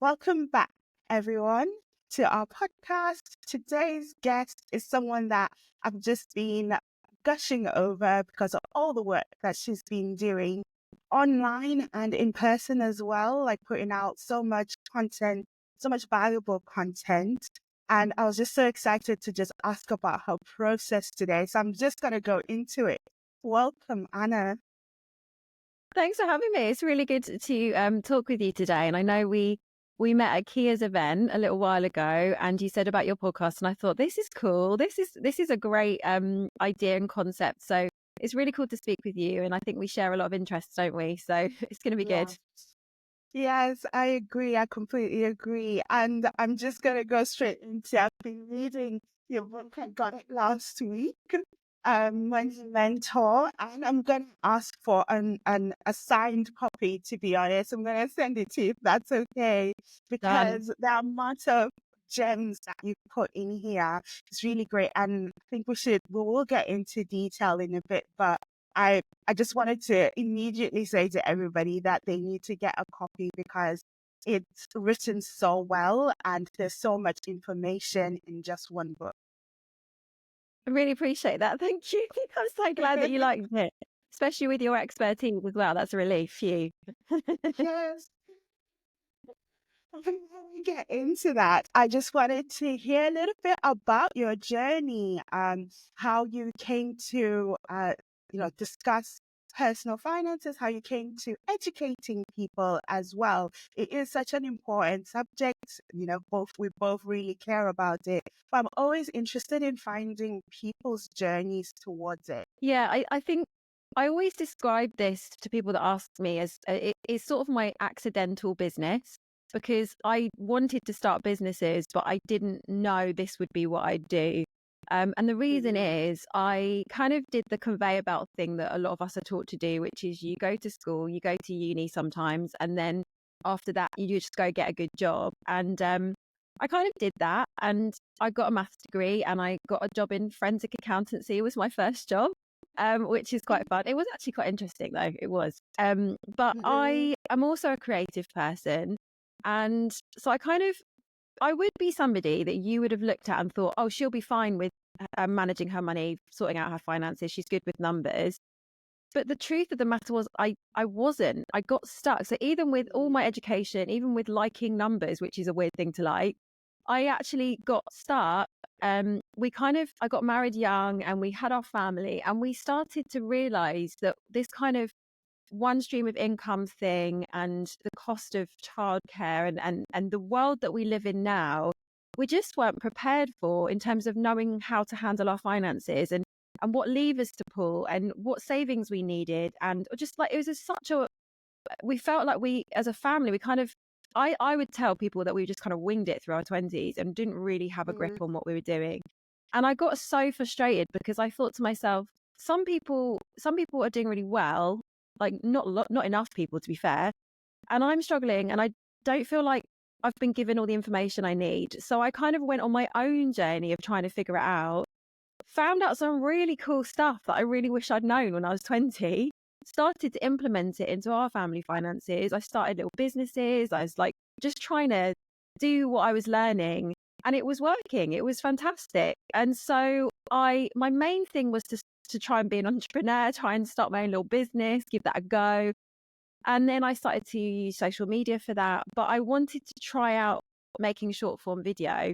Welcome back, everyone, to our podcast. Today's guest is someone that I've just been gushing over because of all the work that she's been doing online and in person as well, like putting out so much content, so much valuable content. And I was just so excited to just ask about her process today. So I'm just going to go into it. Welcome, Anna. Thanks for having me. It's really good to talk with you today. And I know we met at Kia's event a little while ago, and you said about your podcast, and I thought this is cool. This is a great idea and concept. So it's really cool to speak with you, and I think we share a lot of interests, don't we? So it's going to be good. Yes, I agree. I completely agree. And I'm just going to go straight into I've been reading your book. I got it last week, when you mentor, and I'm going to ask for a signed copy, to be honest. I'm going to send it to you if that's okay, Done. because there are lots of gems that you put in here. It's really great. And I think we will get into detail in a bit, but I just wanted to immediately say to everybody that they need to get a copy because it's written so well and there's so much information in just one book. I really appreciate that. Thank you. I'm so glad that you liked it, especially with your expertise as well. That's a relief for you. Yes. Before we get into that, I just wanted to hear a little bit about your journey, how you came to, discuss personal finances, how you came to educating people as well. It is such an important subject, we both really care about it. But I'm always interested in finding people's journeys towards it. Yeah, I think I always describe this to people that ask me as it's sort of my accidental business because I wanted to start businesses, but I didn't know this would be what I'd do. And the reason is I kind of did the conveyor belt thing that a lot of us are taught to do, which is you go to school, you go to uni sometimes, and then after that, you just go get a good job. And I kind of did that. And I got a maths degree and I got a job in forensic accountancy. It was my first job. Which is quite fun. It was actually quite interesting, though. It was. But I am also a creative person. And so I would be somebody that you would have looked at and thought, oh, she'll be fine with managing her money, sorting out her finances. She's good with numbers. But the truth of the matter was, I wasn't. I got stuck. So even with all my education, even with liking numbers, which is a weird thing to like, I actually got stuck. I got married young and we had our family and we started to realize that this kind of one stream of income thing and the cost of childcare and the world that we live in now, we just weren't prepared for in terms of knowing how to handle our finances and what levers to pull and what savings we needed. And just like, it was just we felt like we, as a family, we kind of, I would tell people that we just kind of winged it through our 20s and didn't really have a grip on what we were doing. And I got so frustrated because I thought to myself, some people are doing really well, like not enough people, to be fair. And I'm struggling and I don't feel like I've been given all the information I need. So I kind of went on my own journey of trying to figure it out, found out some really cool stuff that I really wish I'd known when I was 20, started to implement it into our family finances. I started little businesses. I was like just trying to do what I was learning and it was working. It was fantastic. And so my main thing was to try and be an entrepreneur, try and start my own little business, give that a go. And then I started to use social media for that. But I wanted to try out making short form video.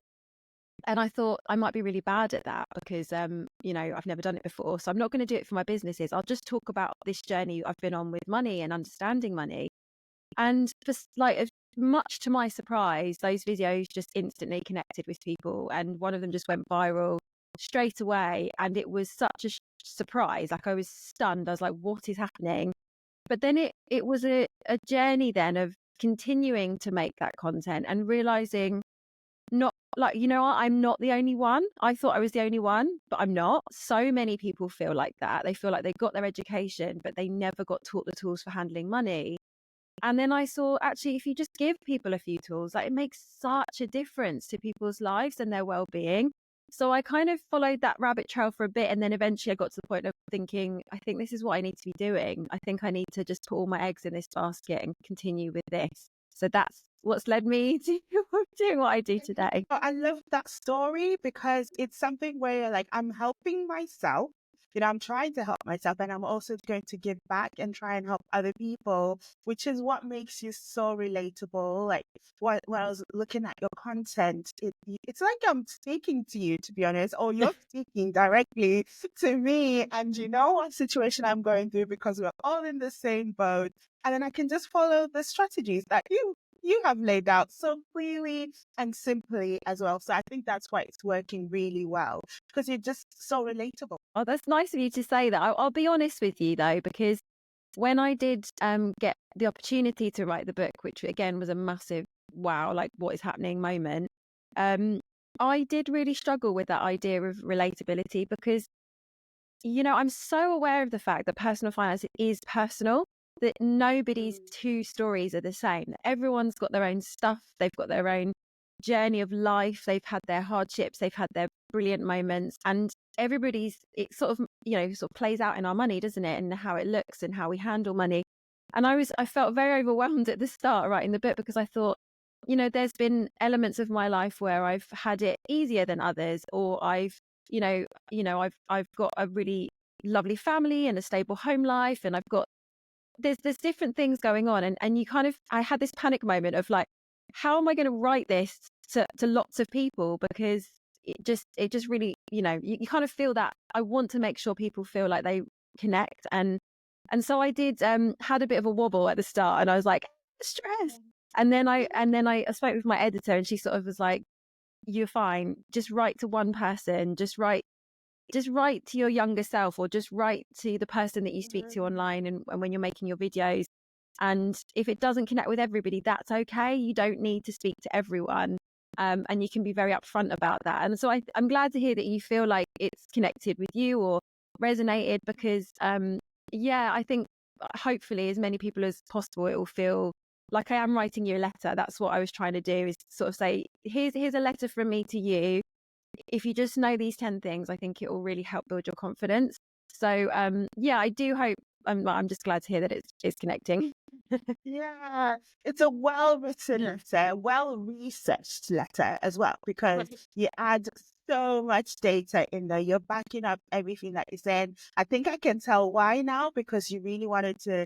And I thought I might be really bad at that because, I've never done it before. So I'm not going to do it for my businesses. I'll just talk about this journey I've been on with money and understanding money. And just like, much to my surprise, those videos just instantly connected with people. And one of them just went viral straight away. And it was such a surprise. Like, I was stunned. I was like, what is happening? But then it was a journey then of continuing to make that content and realizing not like, I'm not the only one. I thought I was the only one, but I'm not. So many people feel like that. They feel like they got their education, but they never got taught the tools for handling money. And then I saw, actually, if you just give people a few tools, like, it makes such a difference to people's lives and their well-being. So I kind of followed that rabbit trail for a bit. And then eventually I got to the point of thinking, I think this is what I need to be doing. I think I need to just put all my eggs in this basket and continue with this. So that's what's led me to doing what I do today. I love that story because it's something where like I'm helping myself. I'm trying to help myself and I'm also going to give back and try and help other people, which is what makes you so relatable. Like when I was looking at your content, it's like I'm speaking to you, to be honest, or you're speaking directly to me. And you know what situation I'm going through because we're all in the same boat. And then I can just follow the strategies that you have laid out so clearly and simply as well. So I think that's why it's working really well because you're just so relatable. Oh, that's nice of you to say that. I'll be honest with you though, because when I did get the opportunity to write the book, which again was a massive wow, like what is happening moment, um, I did really struggle with that idea of relatability because, I'm so aware of the fact that personal finance is personal, that nobody's Mm. two stories are the same. Everyone's got their own stuff, they've got their own journey of life, they've had their hardships, they've had their brilliant moments, and it sort of, sort of plays out in our money, doesn't it? And how it looks and how we handle money. And I felt very overwhelmed at the start writing the book because I thought, there's been elements of my life where I've had it easier than others, or I've got a really lovely family and a stable home life, and there's different things going on, and I had this panic moment of like, how am I going to write this to lots of people, because it just really, you kind of feel that I want to make sure people feel like they connect, and so I did had a bit of a wobble at the start, and I was like, stress. And then I spoke with my editor, and she sort of was like, you're fine, just write to one person, just write to your younger self, or just write to the person that you speak to online, and when you're making your videos. And if it doesn't connect with everybody, that's okay. You don't need to speak to everyone. And you can be very upfront about that. And so I'm glad to hear that you feel like it's connected with you or resonated, because, yeah, I think hopefully as many people as possible, it will feel like I am writing you a letter. That's what I was trying to do, is sort of say, here's a letter from me to you. If you just know these 10 things, I think it will really help build your confidence. So, yeah, I do hope. I'm just glad to hear that it's connecting. Yeah, it's a well-written letter, well-researched letter as well, because you add so much data in there. You're backing up everything that you said. I think I can tell why now, because you really wanted to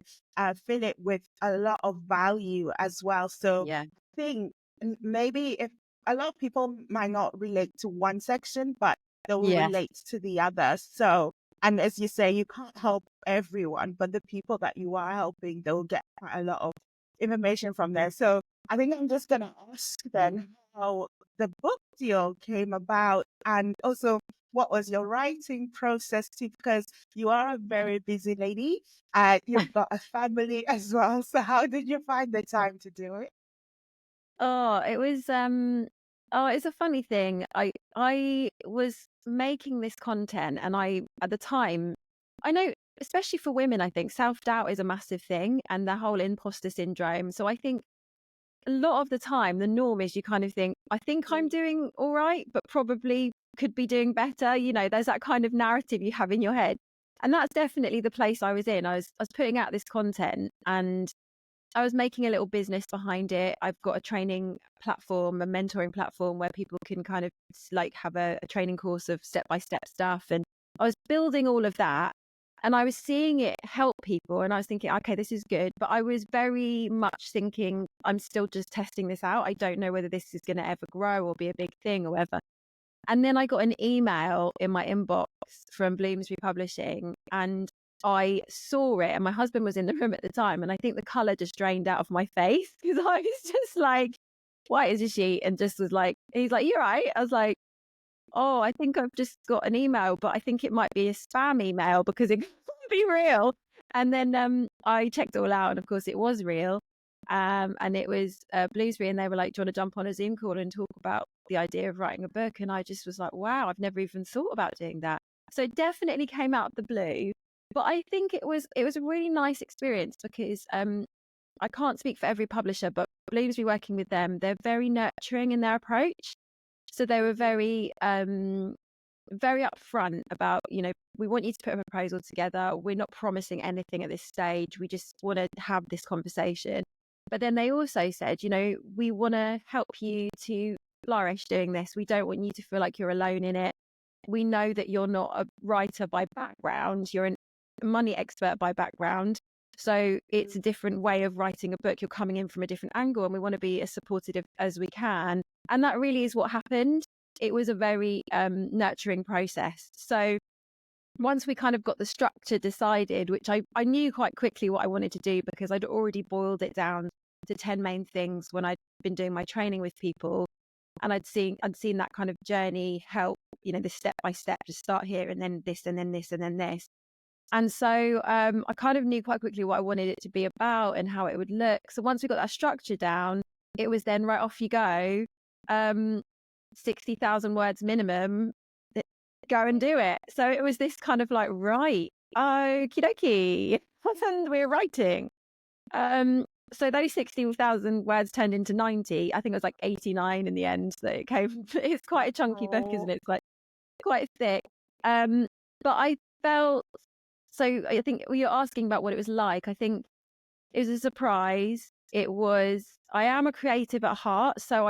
fill it with a lot of value as well. So Yeah. I think maybe if a lot of people might not relate to one section, but they will Yes. relate to the other. So, and as you say, you can't help everyone, but the people that you are helping, they'll get quite a lot of information from there. So I think I'm just going to ask then how the book deal came about, and also what was your writing process too, because you are a very busy lady. You've got a family as well. So how did you find the time to do it? Oh, it's a funny thing. I was making this content, and I at the time, I know, especially for women, I think self-doubt is a massive thing, and the whole imposter syndrome. So I think a lot of the time the norm is you kind of think, I think I'm Mm. doing all right, but probably could be doing better. There's that kind of narrative you have in your head. And that's definitely the place I was in. I was putting out this content, and I was making a little business behind it. I've got a training platform, a mentoring platform where people can kind of like have a training course of step-by-step stuff. And I was building all of that, and I was seeing it help people. And I was thinking, okay, this is good. But I was very much thinking, I'm still just testing this out. I don't know whether this is going to ever grow or be a big thing or whatever. And then I got an email in my inbox from Bloomsbury Publishing, and I saw it, and my husband was in the room at the time, and I think the color just drained out of my face because I was just like, white as a sheet, and just was like, he's like, you're right. I was like, oh, I think I've just got an email, but I think it might be a spam email because it can't be real. And then I checked it all out, and of course it was real. And it was Bloomsbury, and they were like, do you want to jump on a Zoom call and talk about the idea of writing a book? And I just was like, wow, I've never even thought about doing that. So it definitely came out of the blue. But I think it was a really nice experience because I can't speak for every publisher, but Bloomsbury, working with them, they're very nurturing in their approach. So they were very upfront about, we want you to put a proposal together. We're not promising anything at this stage. We just want to have this conversation. But then they also said, we want to help you to flourish doing this. We don't want you to feel like you're alone in it. We know that you're not a writer by background, you're a money expert by background. So it's a different way of writing a book. You're coming in from a different angle, and we want to be as supportive as we can. And that really is what happened. It was a very nurturing process. So once we kind of got the structure decided, which I knew quite quickly what I wanted to do because I'd already boiled it down to 10 main things when I'd been doing my training with people. And I'd seen that kind of journey help, the step by step, just start here and then this and then this and then this. And so I kind of knew quite quickly what I wanted it to be about and how it would look. So once we got that structure down, it was then right, off you go. 60,000 words minimum, go and do it. So it was this kind of like, right, okie dokie, and we're writing. So those 60,000 words turned into 90. I think it was like 89 in the end. So it came, it's quite a chunky book, isn't it? It's like quite thick. But I felt, so I think you're asking about what it was like. I think it was a surprise. I am a creative at heart. So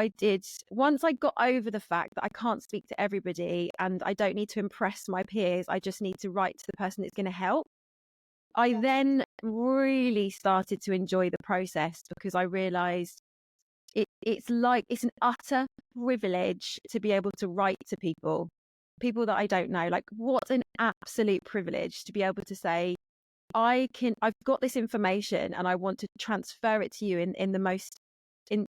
once I got over the fact that I can't speak to everybody and I don't need to impress my peers, I just need to write to the person that's going to help. I then really started to enjoy the process because I realized it's an utter privilege to be able to write to people that I don't know. Like, what an absolute privilege to be able to say, I've got this information and I want to transfer it to you in the most,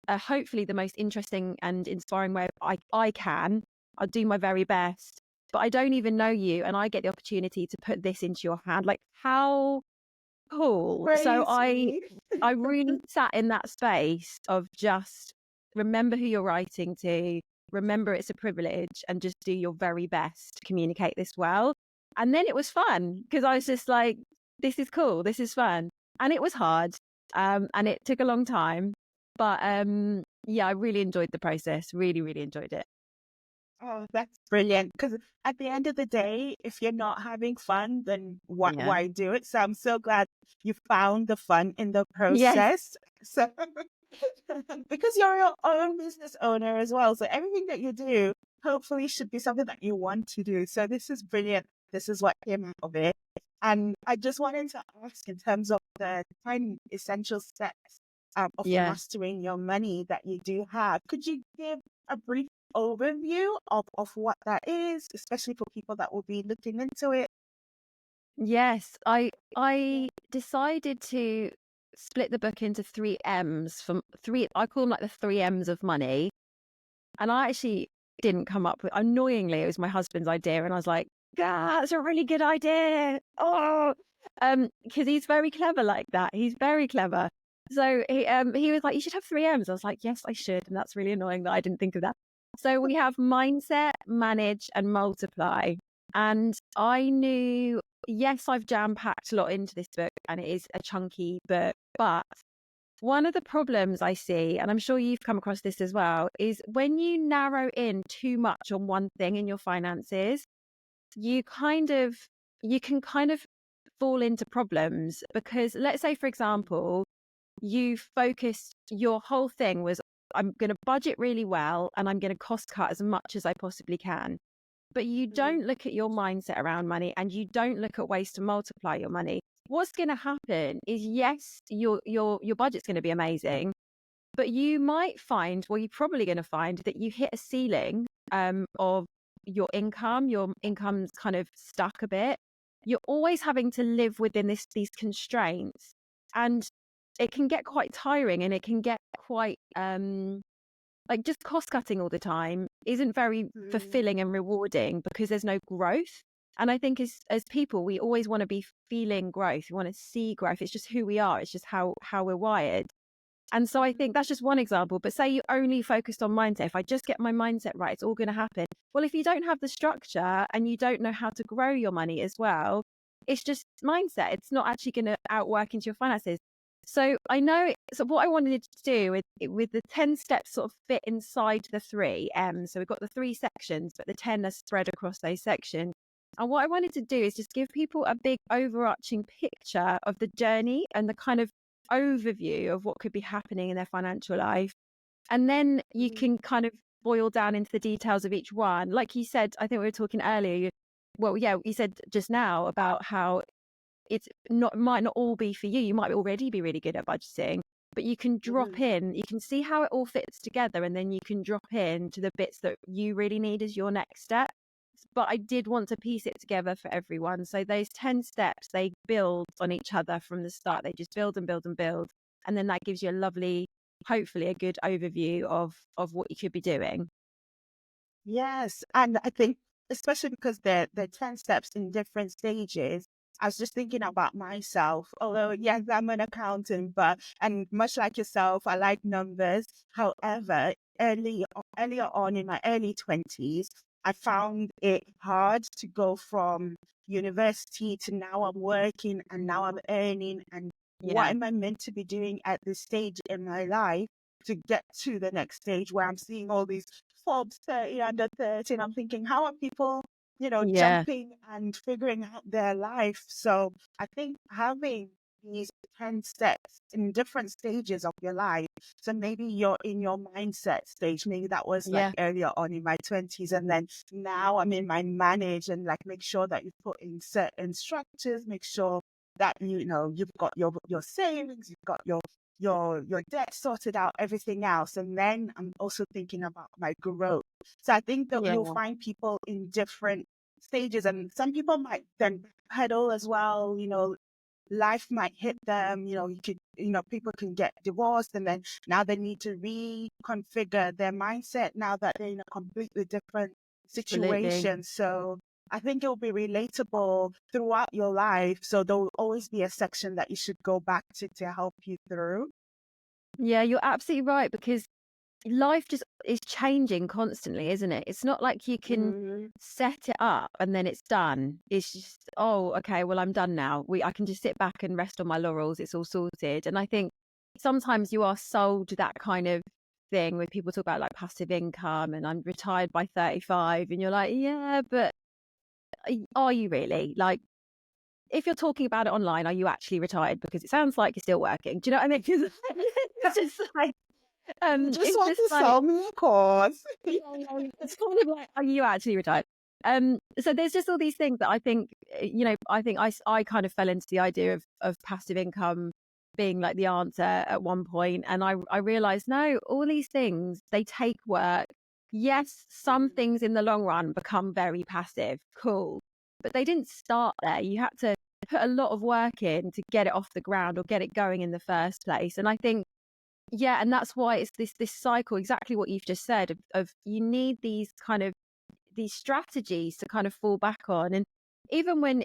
hopefully the most interesting and inspiring way I can. I'll do my very best, but I don't even know you, and I get the opportunity to put this into your hand. Like, how cool. So I really sat in that space of just remember who you're writing to, remember it's a privilege, and just do your very best to communicate this well. And then it was fun because I was just like, this is cool, this is fun. And it was hard, and it took a long time, but yeah, I really enjoyed the process. Really, really enjoyed it. Oh, that's brilliant. Because at the end of the day, if you're not having fun, then Yeah. why do it? So I'm so glad you found the fun in the Yes. process. So because you're your own business owner as well, so everything that you do hopefully should be something that you want to do. So this is brilliant. This is what came out of it. And I just wanted to ask in terms of the 10 essential steps of Yeah. mastering your money that you do have. Could you give a brief overview of what that is, especially for people that will be looking into it? Yes, I decided to split the book into three M's from three. I call them like the three M's of money. And I actually didn't come up with, annoyingly, it was my husband's idea. And I was like, that's a really good idea. Oh, because he's very clever like that. He's very clever. So he was like, you should have three M's. I was like, yes, I should. And that's really annoying that I didn't think of that. So we have mindset, manage, and multiply. And I knew, yes, I've jam packed a lot into this book and it is a chunky book, but one of the problems I see, and I'm sure you've come across this as well, is when you narrow in too much on one thing in your finances, you can kind of fall into problems because, let's say, for example, you focused, your whole thing was, I'm going to budget really well and I'm going to cost cut as much as I possibly can. But you don't look at your mindset around money and you don't look at ways to multiply your money. What's going to happen is, yes, your budget's going to be amazing, but you might find, well, you're probably going to find that you hit a ceiling of your income. Your income's kind of stuck a bit. You're always having to live within these constraints, and it can get quite tiring, and it can get quite like, just cost cutting all the time isn't very fulfilling and rewarding because there's no growth. And I think as people, we always want to be feeling growth. We want to see growth. It's just who we are. It's just how we're wired. And so I think that's just one example. But say you only focused on mindset. If I just get my mindset right, it's all going to happen. Well, if you don't have the structure and you don't know how to grow your money as well, it's just mindset. It's not actually going to outwork into your finances. So I know, so what I wanted to do with the 10 steps sort of fit inside the three M's. So we've got the three sections, but the 10 are spread across those sections. And what I wanted to do is just give people a big overarching picture of the journey and the kind of overview of what could be happening in their financial life. And then you Mhm. can kind of boil down into the details of each one. Like you said, I think we were talking earlier. Well, yeah, you said just now about how it's not might not all be for you. You might already be really good at budgeting, but you can drop Mhm. in, you can see how it all fits together, and then you can drop in to the bits that you really need as your next step. But I did want to piece it together for everyone. So those 10 steps, they build on each other from the start. They just build and build and build. And then that gives you a lovely, hopefully a good overview of what you could be doing. Yes, and I think especially because they're 10 steps in different stages. I was just thinking about myself. Although yes, I'm an accountant, but and much like yourself, I like numbers. However, earlier on in my early 20s, I found it hard to go from university to now I'm working and now I'm earning and what Yeah. am I meant to be doing at this stage in my life to get to the next stage where I'm seeing all these Forbes 30 under 30. And I'm thinking, how are people, Yeah. jumping and figuring out their life? So I think having these 10 steps in different stages of your life. So maybe you're in your mindset stage. Maybe that was like Yeah. earlier on in my 20s. And then now I'm in my manage and like make sure that you put in certain structures, make sure that you've got your savings, you've got your debt sorted out, everything else. And then I'm also thinking about my growth. So I think that you'll Yeah. find people in different stages, and some people might then pedal as well. Life might hit them. People can get divorced, and then now they need to reconfigure their mindset now that they're in a completely different Absolutely. situation. So I think it'll be relatable throughout your life. So there'll always be a section that you should go back to help you through. Yeah, you're absolutely right, because life just is changing constantly, isn't it? It's not like you can Mhm. set it up and then it's done. It's just, oh, okay, well, I'm done now. I can just sit back and rest on my laurels. It's all sorted. And I think sometimes you are sold that kind of thing where people talk about like passive income and I'm retired by 35, and you're like, yeah, but are you really? Like, if you're talking about it online, are you actually retired? Because it sounds like you're still working. Do you know what I mean? 'Cause it's just like, You just it's want just to like, sell me a course. it's kind of like, are you actually retired? So there's just all these things that I think, I think I kind of fell into the idea of passive income being like the answer at one point, and I realized no, all these things, they take work. Yes, some Mhm. things in the long run become very passive, cool, but they didn't start there. You had to put a lot of work in to get it off the ground or get it going in the first place, and I think yeah, and that's why it's this cycle, exactly what you've just said, of you need these kind of these strategies to kind of fall back on. And even when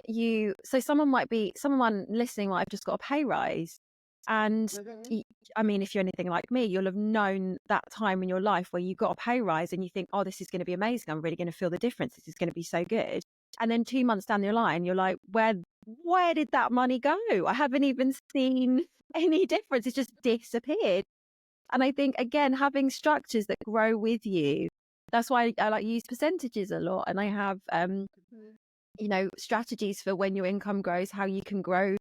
someone listening might have just got a pay rise. And Mhm. y- I mean, if you're anything like me, you'll have known that time in your life where you got a pay rise and you think, oh, this is going to be amazing. I'm really going to feel the difference. This is going to be so good. And then 2 months down the line, you're like, where did that money go? I haven't even seen any difference. It's just disappeared. And I think, again, having structures that grow with you, that's why I like use percentages a lot. And I have, Mhm. strategies for when your income grows, how you can grow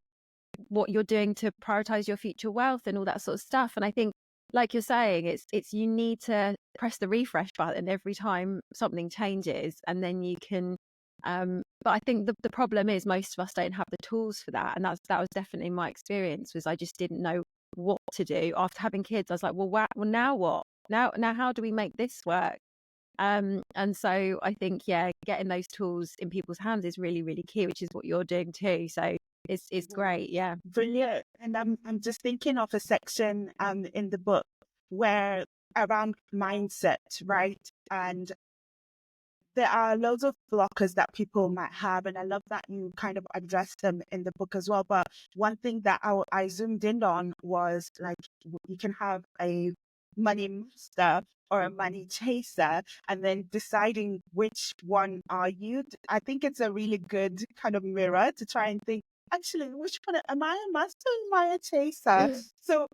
what you're doing to prioritize your future wealth and all that sort of stuff. And I think, like you're saying, it's you need to press the refresh button every time something changes, and then you can. But I think the problem is most of us don't have the tools for that, and that was definitely my experience. Was I just didn't know what to do after having kids. I was like, well, now what? Now, how do we make this work? And so I think, yeah, getting those tools in people's hands is really, really key, which is what you're doing too. So it's Mhm. great. Yeah. Brilliant. And I'm just thinking of a section in the book where around mindset, right? And there are loads of blockers that people might have, and I love that you kind of address them in the book as well. But one thing that I zoomed in on was like you can have a money master or a money chaser, and then deciding which one are you. I think it's a really good kind of mirror to try and think. Actually, which one am I, a master or am I a chaser? So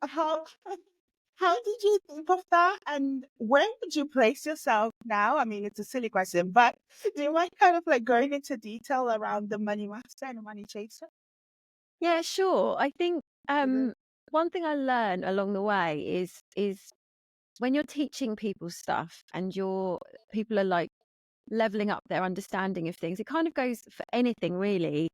how did you think of that? And where would you place yourself now? I mean, it's a silly question, but do you mind kind of like going into detail around the money master and the money chaser? Yeah, sure. I think Mhm. one thing I learned along the way is when you're teaching people stuff and people are like leveling up their understanding of things, it kind of goes for anything really.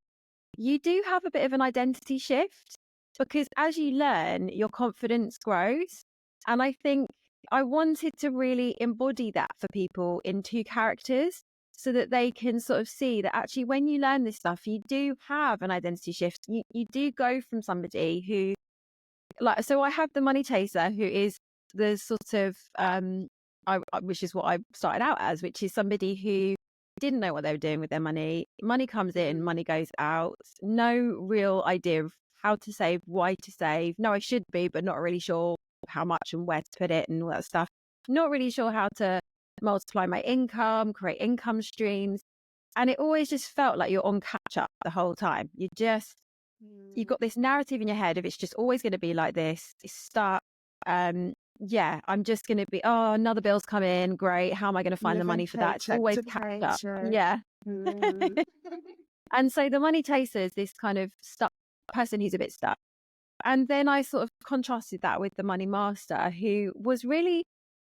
You do have a bit of an identity shift because as you learn, your confidence grows. And I think I wanted to really embody that for people in two characters so that they can sort of see that actually when you learn this stuff, you do have an identity shift. You do go from somebody who so I have the money chaser who is the sort of which is what I started out as, which is somebody who didn't know what they were doing with their money. Money comes in, money goes out. No real idea of how to save, why to save. No, I should be, but not really sure how much and where to put it and all that stuff. Not really sure how to multiply my income, create income streams. And it always just felt like you're on catch up the whole time. You've got this narrative in your head of it's just always going to be like this. It's stuck. Yeah, I'm just going to be, oh, another bill's come in. Great. How am I going to find the Living money for that? It's paycheck always to catch up. paycheck. Yeah. Mm. And so the money chaser is this kind of stuck person who's a bit stuck. And then I sort of contrasted that with the money master who was really,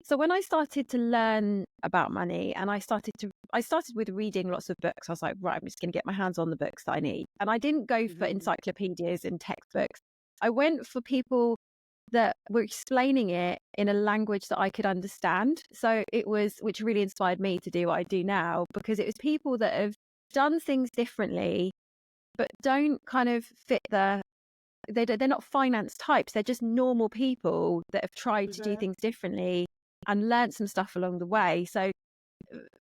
so when I started to learn about money and I started with reading lots of books, I was like, right, I'm just going to get my hands on the books that I need. And I didn't go for encyclopedias and textbooks. I went for people that were explaining it in a language that I could understand. So it was, which really inspired me to do what I do now, because it was people that have done things differently, but don't kind of fit they're not finance types. They're just normal people that have tried to do things differently and learned some stuff along the way. So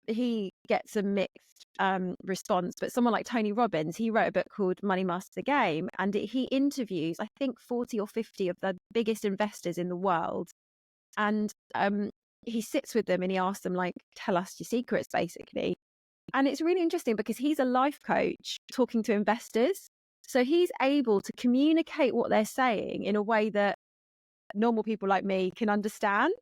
he gets a mixed response. But someone like Tony Robbins, he wrote a book called Money Master the Game, and he interviews, I think, 40 or 50 of the biggest investors in the world. And he sits with them and he asks them, like, tell us your secrets, basically. And it's really interesting because he's a life coach talking to investors. So he's able to communicate what they're saying in a way that normal people like me can understand.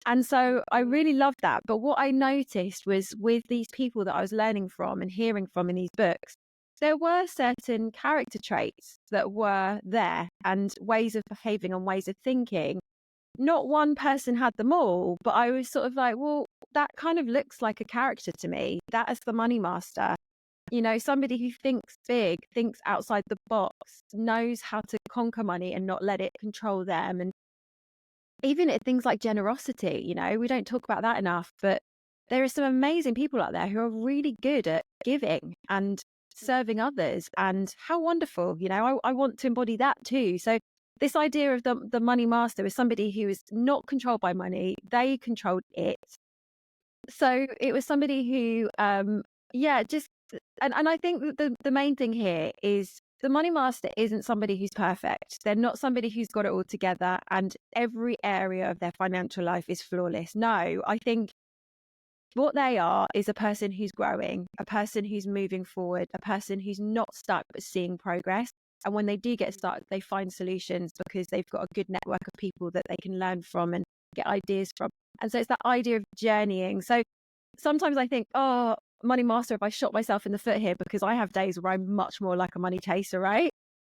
And so I really loved that. But what I noticed was with these people that I was learning from and hearing from in these books, there were certain character traits that were there and ways of behaving and ways of thinking. Not one person had them all, but I was sort of like, well, that kind of looks like a character to me. That is the money master. You know, somebody who thinks big, thinks outside the box, knows how to conquer money and not let it control them. And even at things like generosity, you know, we don't talk about that enough, but there are some amazing people out there who are really good at giving and serving others. And how wonderful, you know, I want to embody that too. So this idea of the money master is somebody who is not controlled by money, they controlled it. So it was somebody who, just, and I think the main thing here is the money master isn't somebody who's perfect. They're not somebody who's got it all together and every area of their financial life is flawless. No, I think what they are is a person who's growing, a person who's moving forward, a person who's not stuck but seeing progress. And when they do get stuck, they find solutions because they've got a good network of people that they can learn from and get ideas from. And so it's that idea of journeying. So sometimes I think, oh, money master, if I shot myself in the foot here, because I have days where I'm much more like a money chaser, right?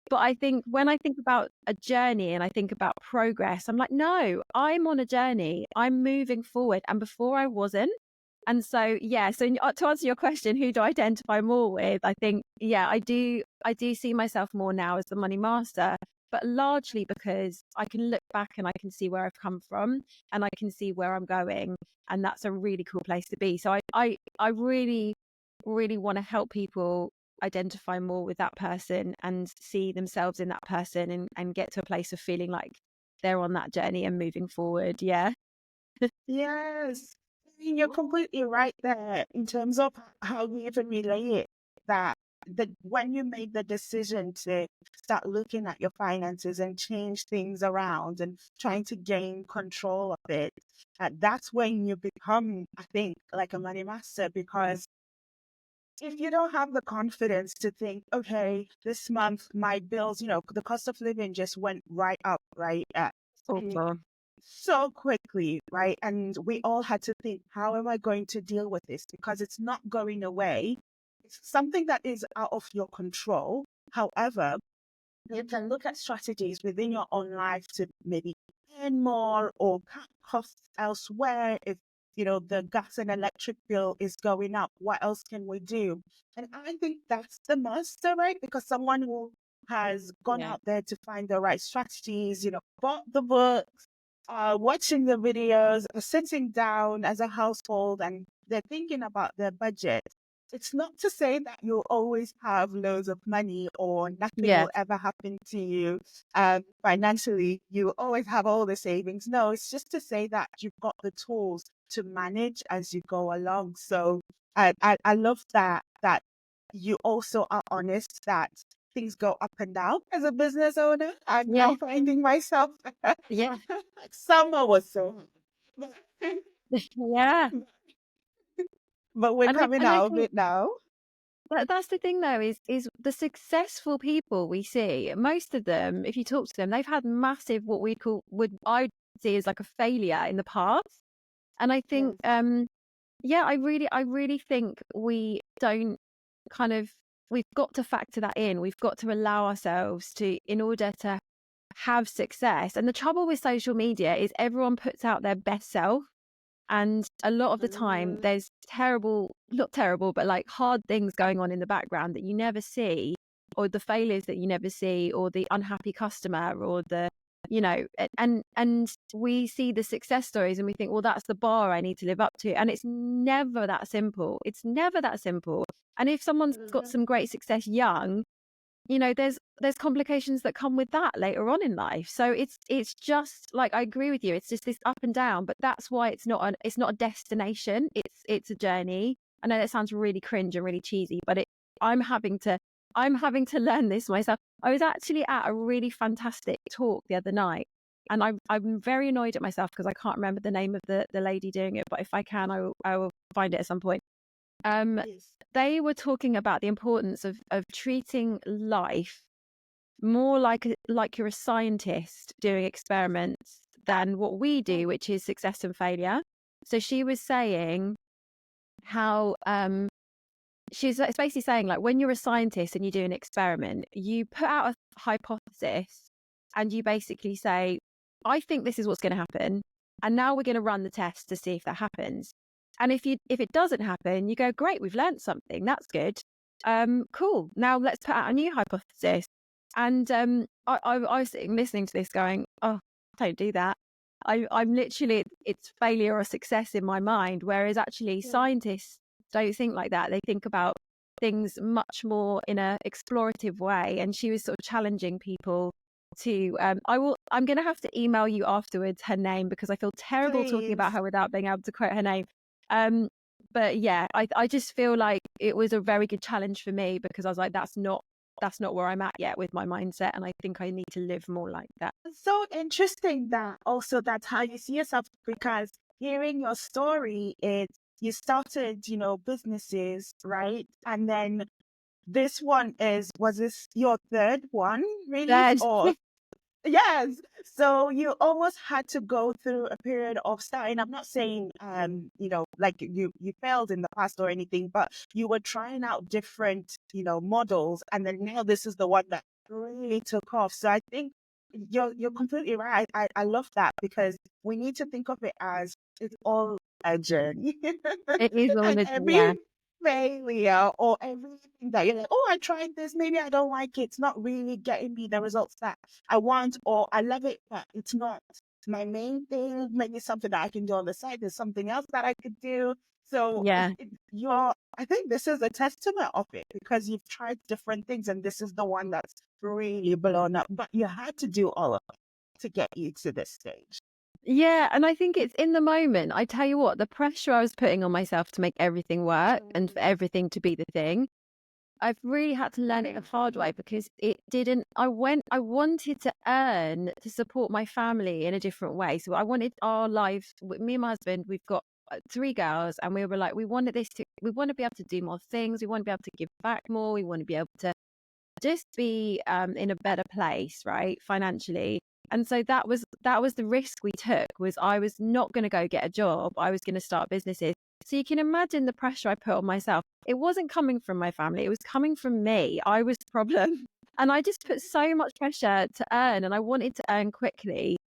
But I think when I think about a journey and I think about progress, I'm like, no, I'm on a journey. I'm moving forward. And before I wasn't. And so, yeah, so to answer your question, who do I identify more with? I think, yeah, I do see myself more now as the money master, but largely because I can look back and I can see where I've come from and I can see where I'm going. And that's a really cool place to be. So I really, really want to help people identify more with that person and see themselves in that person and get to a place of feeling like they're on that journey and moving forward. Yeah. Yes. I mean, you're completely right there in terms of how you even relate that when you make the decision to start looking at your finances and change things around and trying to gain control of it, that's when you become, I think, like a money master. Because if you don't have the confidence to think, okay, this month my bills, the cost of living just went right up, right? Awful. So quickly, right? And we all had to think, how am I going to deal with this? Because it's not going away. It's something that is out of your control. However, you can look at strategies within your own life to maybe earn more or cut costs elsewhere. If the gas and electric bill is going up, what else can we do? And I think that's the master, right? Because someone who has gone Yeah. out there to find the right strategies, bought the books, watching the videos, sitting down as a household, and they're thinking about their budget. It's not to say that you'll always have loads of money or nothing Yeah. will ever happen to you financially. You always have all the savings. No, it's just to say that you've got the tools to manage as you go along. So I love that you also are honest that things go up and down as a business owner. I'm Yeah. now finding myself Yeah. summer was so hot. Yeah. But we're coming And I out of think it now. that's the thing though, is the successful people we see, most of them, if you talk to them, they've had massive, what we call, would I see as like a failure in the past. And I think Yes. yeah, I really think we don't kind of, we've got to factor that in. We've got to allow ourselves to, in order to have success. And the trouble with social media is everyone puts out their best self. And a lot of the time, Mm, there's terrible, not terrible, but like hard things going on in the background that you never see, or the failures that you never see, or the unhappy customer, or the, and we see the success stories and we think, well, that's the bar I need to live up to. And it's never that simple. It's never that simple. And if someone's got mhm, some great success young, there's complications that come with that later on in life. So it's just like, I agree with you, it's just this up and down, but that's why it's not a destination, it's a journey. I know that sounds really cringe and really cheesy, but i'm having to I'm having to learn this myself. I was actually at a really fantastic talk the other night, and I'm very annoyed at myself because I can't remember the name of the lady doing it, but if I can, I will find it at some point. um yes. they were talking about the importance of treating life more like you're a scientist doing experiments than what we Mm, do, which is success and failure. So she was saying how it's basically saying, like, when you're a scientist and you do an experiment, you put out a hypothesis and you basically say, I think this is what's going to happen, and now we're going to run the test to see if that happens. And if it doesn't happen, you go, great, we've learned something, that's good. Cool, now let's put out a new hypothesis. And I was sitting listening to this going, oh, don't do that. I'm literally, it's failure or success in my mind, whereas actually mm, scientists don't think like that. They think about things much more in a explorative way. And she was sort of challenging people to I'm gonna have to email you afterwards her name, because I feel terrible talking about please. her without being able to quote her name. um but yeah, I just feel like it was a very good challenge for me, because I was like, that's not where I'm at yet with my mindset, and I think I need to live more like that. It's so interesting that also that's how you see yourself, because hearing your story is you started, businesses, right? And then this one was this your third one, really? There's Or yes. So you almost had to go through a period of starting. I'm not saying, like you failed in the past or anything, but you were trying out different, models, and then now this is the one that really took off. So I think you're completely right. I love that, because we need to think of it as it's all a journey, it is all and a, yeah. every failure or everything that you're like, oh, I tried this, maybe I don't like it. It's not really getting me the results that I want, or I love it, but it's not my main thing. Maybe something that I can do on the side. There's something else that I could do. So Yeah. I think this is a testament of it, because you've tried different things and this is the one that's really blown up. But you had to do all of it to get you to this stage. Yeah, and I think it's in the moment. I tell you what, the pressure I was putting on myself to make everything work and for Mm, everything to be the thing, I've really had to learn it the hard way, because it didn't. I wanted to earn to support my family in a different way. So I wanted our life, me and my husband, we've got three girls, and we were like, we want to be able to do more things. We want to be able to give back more. We want to be able to just be in a better place, right, financially. And so that was the risk we took. Was I was not going to go get a job. I was going to start businesses. So you can imagine the pressure I put on myself. It wasn't coming from my family. It was coming from me. I was the problem. And I just put so much pressure to earn, and I wanted to earn quickly.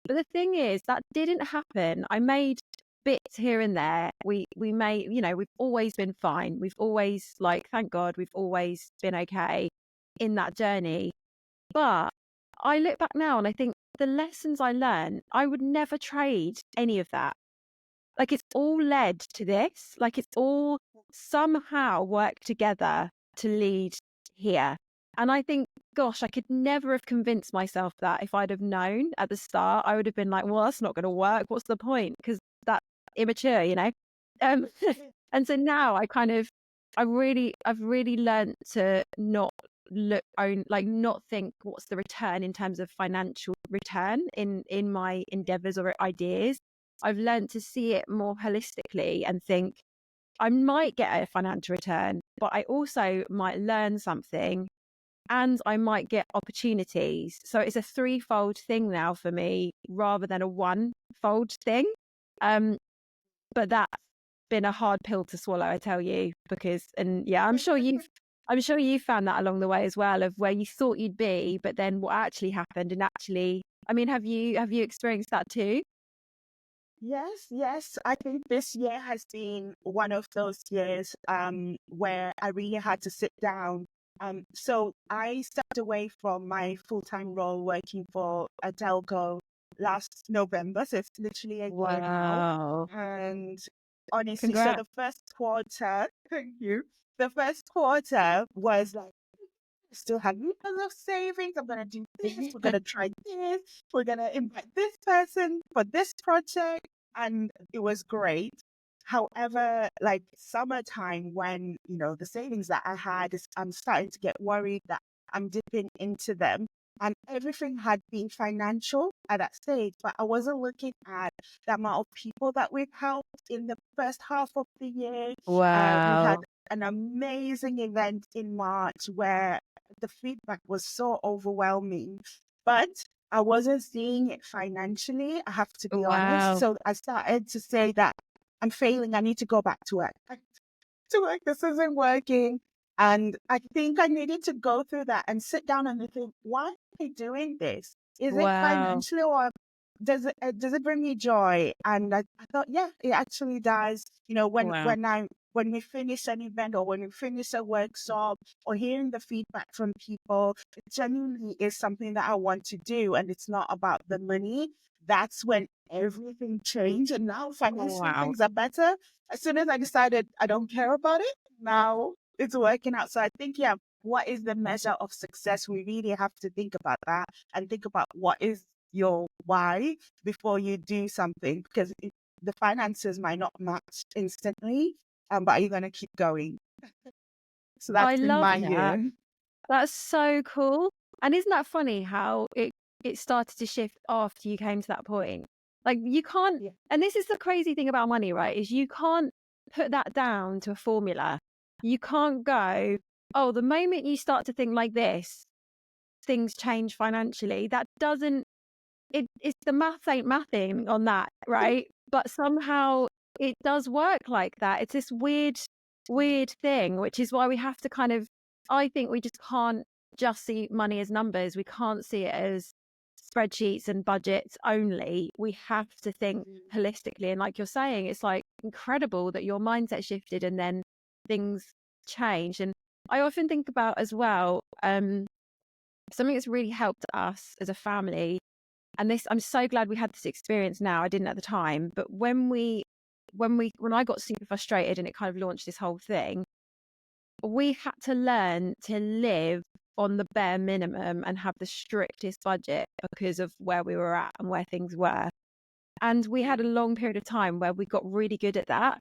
But the thing is, that didn't happen. I made bits here and there. We made, we've always been fine. We've always, like, thank God, we've always been okay in that journey. But I look back now and I think the lessons I learned, I would never trade any of that. Like, it's all led to this. Like, it's all somehow worked together to lead here. And I think, gosh, I could never have convinced myself that if I'd have known at the start, I would have been like, well, that's not going to work. What's the point? Because that's immature. Um, and so now I've really learned to not not think what's the return in terms of financial return in my endeavors or ideas. I've learned to see it more holistically and think I might get a financial return, but I also might learn something and I might get opportunities. So it's a threefold thing now for me rather than a one-fold thing. But that's been a hard pill to swallow, I tell you, because, and yeah, I'm sure you found that along the way as well, of where you thought you'd be, but then what actually happened. And actually, I mean, have you experienced that too? Yes, yes. I think this year has been one of those years where I really had to sit down. So I stepped away from my full-time role working for a telco last November. So it's literally a year now. Wow. And honestly, so Congrats. the first quarter, thank you. The first quarter was like still have years of savings. I'm gonna do this. We're gonna try this. We're gonna invite this person for this project, and it was great. However, like summertime, when the savings that I had, I'm starting to get worried that I'm dipping into them. And everything had been financial at that stage, but I wasn't looking at the amount of people that we've helped in the first half of the year. We had Wow. an amazing event in March where the feedback was so overwhelming, but I wasn't seeing it financially. I have to be honest. Wow. So I started to say that I'm failing. I need to go back to work. To work. This isn't working. And I think I needed to go through that and sit down and think, why am I doing this? Is it Wow. financially or does it bring me joy? And I thought, yeah, it actually does. Wow. When we finish an event or when we finish a workshop or hearing the feedback from people, it genuinely is something that I want to do. And it's not about the money. That's when everything changed. And now financially Wow. things are better. As soon as I decided I don't care about it, now it's working out. So I think, yeah, what is the measure of success? We really have to think about that and think about what is your why before you do something, because the finances might not match instantly, but are you going to keep going? So I that's been love my that. year. That's so cool. And isn't that funny how it started to shift after you came to that point? Like, you can't, Yeah. and this is the crazy thing about money, right? Is you can't put that down to a formula. You can't go, oh, the moment you start to think like this, things change financially. That doesn't, it's the math ain't mathing on that, right? But somehow it does work like that. It's this weird thing, which is why we have to kind of, I think we just can't just see money as numbers. We can't see it as spreadsheets and budgets only. We have to think holistically. And like you're saying, it's like incredible that your mindset shifted and then things changed. And I often think about as well, something that's really helped us as a family, and this, I'm so glad we had this experience now. I didn't at the time, but when I got super frustrated and it kind of launched this whole thing, we had to learn to live on the bare minimum and have the strictest budget because of where we were at and where things were. And we had a long period of time where we got really good at that.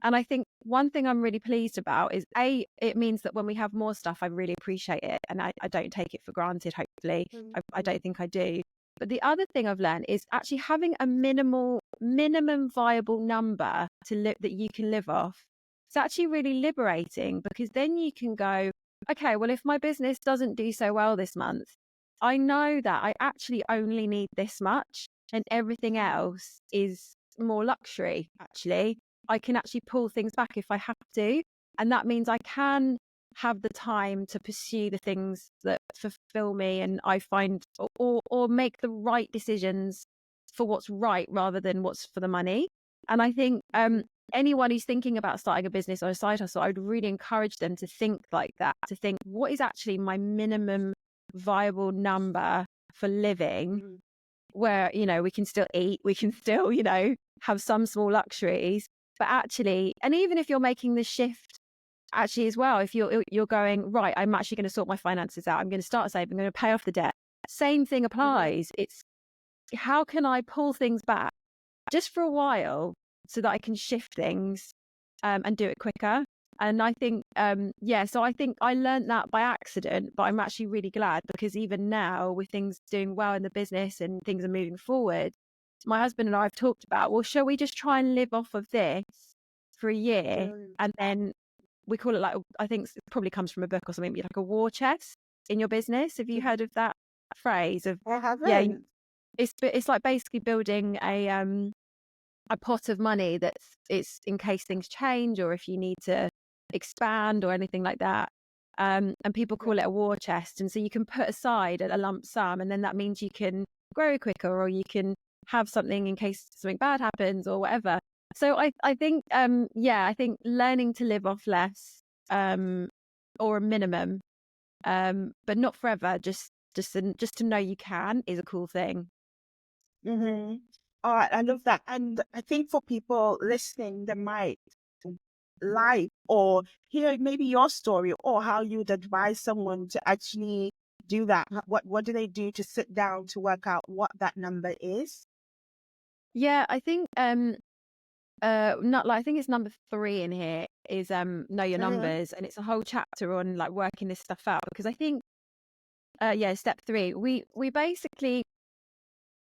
And I think one thing I'm really pleased about is it means that when we have more stuff, I really appreciate it. And I don't take it for granted, hopefully. I don't think I do. But the other thing I've learned is actually having a minimum viable number to live that you can live off. It's actually really liberating, because then you can go, okay, well, if my business doesn't do so well this month, I know that I actually only need this much and everything else is more luxury. Actually, I can actually pull things back if I have to. And that means I can have the time to pursue the things that fulfill me and I find, or make the right decisions for what's right rather than what's for the money. And I think anyone who's thinking about starting a business or a side hustle, I would really encourage them to think like that, to think, what is actually my minimum viable number for living, Mhm. where, we can still eat, we can still, have some small luxuries, but actually, and even if you're making the shift actually as well, if you're going, right, I'm actually going to sort my finances out, I'm going to start saving, I'm going to pay off the debt, same thing Mhm. applies. It's, how can I pull things back just for a while so that I can shift things and do it quicker? And I think, so I think I learned that by accident, but I'm actually really glad, because even now, with things doing well in the business and things are moving forward, my husband and I have talked about, well, shall we just try and live off of this for a year? Brilliant. And then we call it, like, I think it probably comes from a book or something, like a war chest in your business. Have you heard of that phrase of, I yeah, haven't. it's like basically building a pot of money it's in case things change or if you need to expand or anything like that. And people Yeah. call it a war chest. And so you can put aside a lump sum, and then that means you can grow quicker, or you can have something in case something bad happens or whatever. So I think, I think learning to live off less, or a minimum, but not forever, just to know you can, is a cool thing. Mm-hmm. All right, I love that. And I think for people listening, they might like or hear maybe your story or how you'd advise someone to actually do that. What do they do to sit down to work out what that number is? Yeah, I think not like, I think it's number 3 in here is know your Mm-hmm. numbers, and it's a whole chapter on like working this stuff out, because I think step 3, we basically,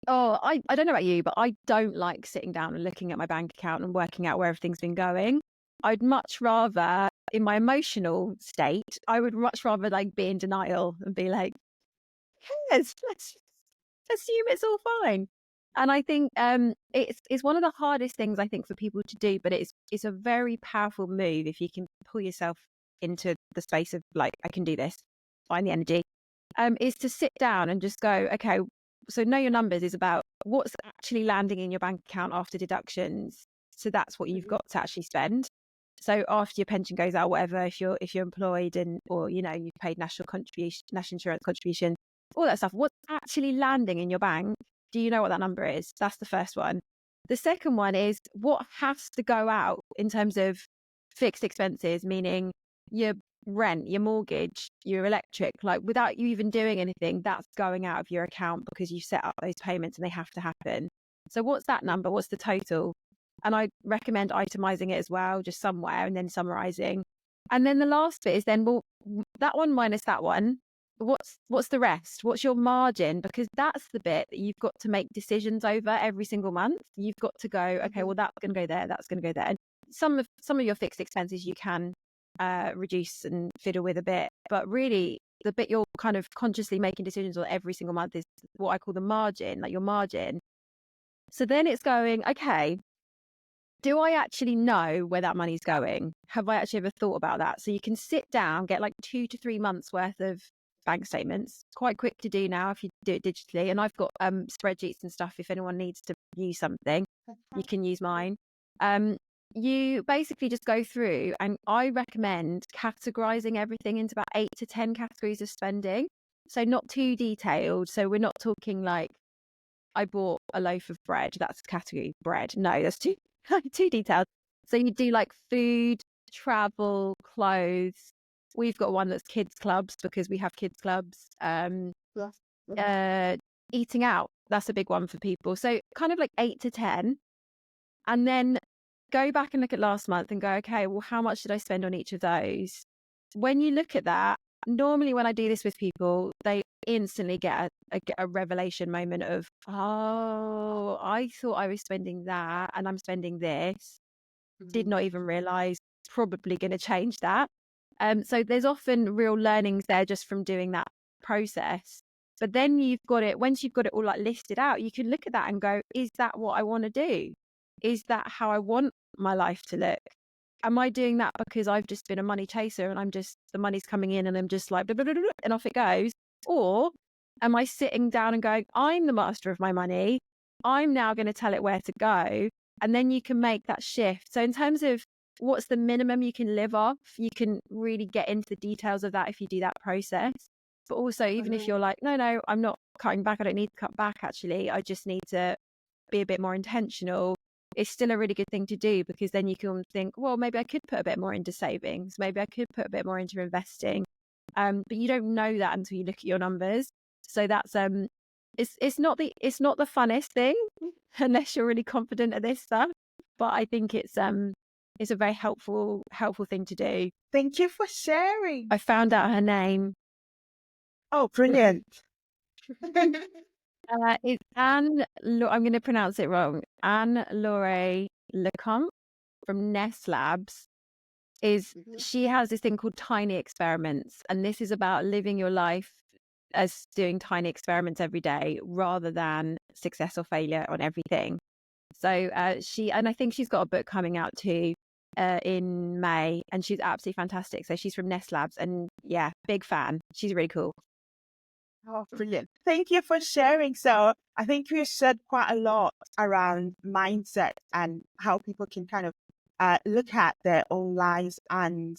I don't know about you, but I don't like sitting down and looking at my bank account and working out where everything's been going. I'd much rather, in my emotional state, I would much rather like be in denial and be like, yes, let's assume it's all fine. And I think it's one of the hardest things, I think, for people to do, but it's a very powerful move if you can pull yourself into the space of like, I can do this, find the energy. Is to sit down and just go, okay, so know your numbers is about what's actually landing in your bank account after deductions. So that's what you've got to actually spend. So after your pension goes out, whatever, if you're employed, and or you've paid national insurance contribution, all that stuff, what's actually landing in your bank? Do you know what that number is? That's the first one. The second one is what has to go out in terms of fixed expenses, meaning your rent, your mortgage, your electric, like without you even doing anything, that's going out of your account because you set up those payments and they have to happen. So what's that number? What's the total? And I recommend itemizing it as well, just somewhere, and then summarizing. And then the last bit is then, well, that one minus that one, what's the rest? What's your margin? Because that's the bit that you've got to make decisions over every single month. You've got to go, okay, well, that's going to go there, that's going to go there. And some of your fixed expenses you can reduce and fiddle with a bit, but really the bit you're kind of consciously making decisions on every single month is what I call the margin, like your margin. So then it's going, okay, do I actually know where that money's going? Have I actually ever thought about that? So you can sit down, get like 2 to 3 months worth of bank statements. It's quite quick to do now if you do it digitally. And I've got spreadsheets and stuff. If anyone needs to use something, you can use mine. You basically just go through, and I recommend categorizing everything into about 8 to 10 categories of spending. So not too detailed. So we're not talking like, I bought a loaf of bread, that's category bread. No, that's too too detailed. So you do like food, travel, clothes. We've got one that's kids clubs because we have kids clubs. Yes. Mhm. Uh, Eating out, that's a big one for people. So kind of like 8 to 10, and then go back and look at last month and go, okay, well, how much did I spend on each of those? When you look at that, normally when I do this with people, they instantly get a revelation moment of, oh, I thought I was spending that and I'm spending this. Did Mhm. not even realize, probably going to change that. So there's often real learnings there just from doing that process. But then once you've got it all like listed out, you can look at that and go, is that what I want to do? Is that how I want my life to look? am I doing that because I've just been a money chaser and the money's coming in and I'm just like, blah, blah, blah, blah, and off it goes? Or am I sitting down and going, I'm the master of my money. I'm now going to tell it where to go. And then you can make that shift. So in terms of what's the minimum you can live off, you can really get into the details of that if you do that process. But also, even if you're like, no, I'm not cutting back. I don't need to cut back, actually. I just need to be a bit more intentional. It's still a really good thing to do, because then you can think, well, maybe I could put a bit more into savings. Maybe I could put a bit more into investing. But you don't know that until you look at your numbers. So that's it's not the funnest thing unless you're really confident at this stuff. But I think it's a very helpful thing to do. Thank you for sharing. I found out her name. Oh, brilliant. It's Anne. I'm going to pronounce it wrong. Anne Laure Lecomte from Nest Labs. She has this thing called tiny experiments, and this is about living your life as doing tiny experiments every day rather than success or failure on everything. So and I think she's got a book coming out too in May, and she's absolutely fantastic. So she's from Nest Labs, and yeah, big fan. She's really cool. Oh, brilliant. Thank you for sharing. So I think you said quite a lot around mindset and how people can kind of look at their own lives and